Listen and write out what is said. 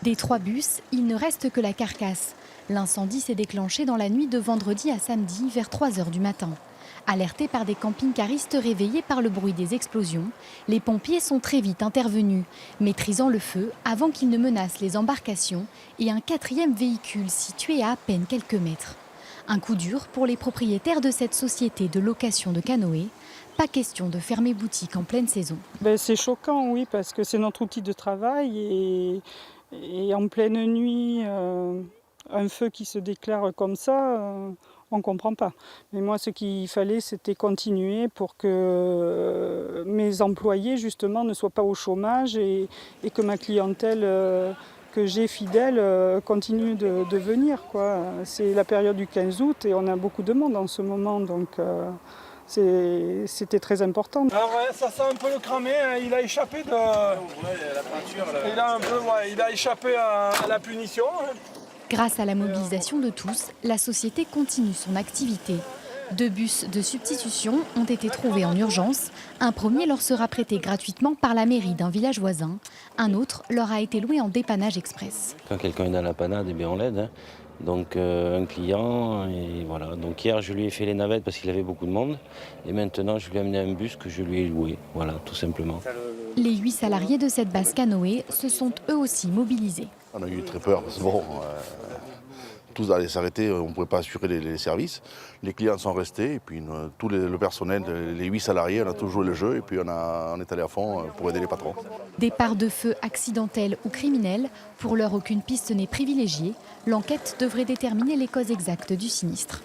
Des 3 bus, il ne reste que la carcasse. L'incendie s'est déclenché dans la nuit de vendredi à samedi vers 3 h du matin. Alertés par des camping-caristes réveillés par le bruit des explosions, les pompiers sont très vite intervenus, maîtrisant le feu avant qu'il ne menace les embarcations et un 4e véhicule situé à peine quelques mètres. Un coup dur pour les propriétaires de cette société de location de canoës. Pas question de fermer boutique en pleine saison. C'est choquant, oui, parce que c'est notre outil de travail et en pleine nuit, un feu qui se déclare comme ça, on ne comprend pas. Mais moi, ce qu'il fallait, c'était continuer pour que mes employés, justement, ne soient pas au chômage et que ma clientèle que j'ai fidèle continue de venir, quoi. C'est la période du 15 août et on a beaucoup de monde en ce moment, donc c'était très important. Alors ouais, ça sent un peu le cramé, hein. Il a échappé de... la peinture, il a échappé à la punition. Hein. Grâce à la mobilisation de tous, la société continue son activité. 2 bus de substitution ont été trouvés en urgence. Un premier leur sera prêté gratuitement par la mairie d'un village voisin. Un autre leur a été loué en dépannage express. Quand quelqu'un est dans la panade, eh bien on l'aide. Hein. Donc un client, et voilà. Donc hier je lui ai fait les navettes parce qu'il avait beaucoup de monde. Et maintenant je lui ai amené un bus que je lui ai loué. Voilà, tout simplement. Les 8 salariés de cette base canoë se sont eux aussi mobilisés. On a eu très peur parce que bon, tous allaient s'arrêter, on ne pouvait pas assurer les services. Les clients sont restés et puis tout le personnel, les 8 salariés, on a tous joué le jeu et puis on est allé à fond pour aider les patrons. Départ de feu accidentel ou criminel, pour l'heure aucune piste n'est privilégiée. L'enquête devrait déterminer les causes exactes du sinistre.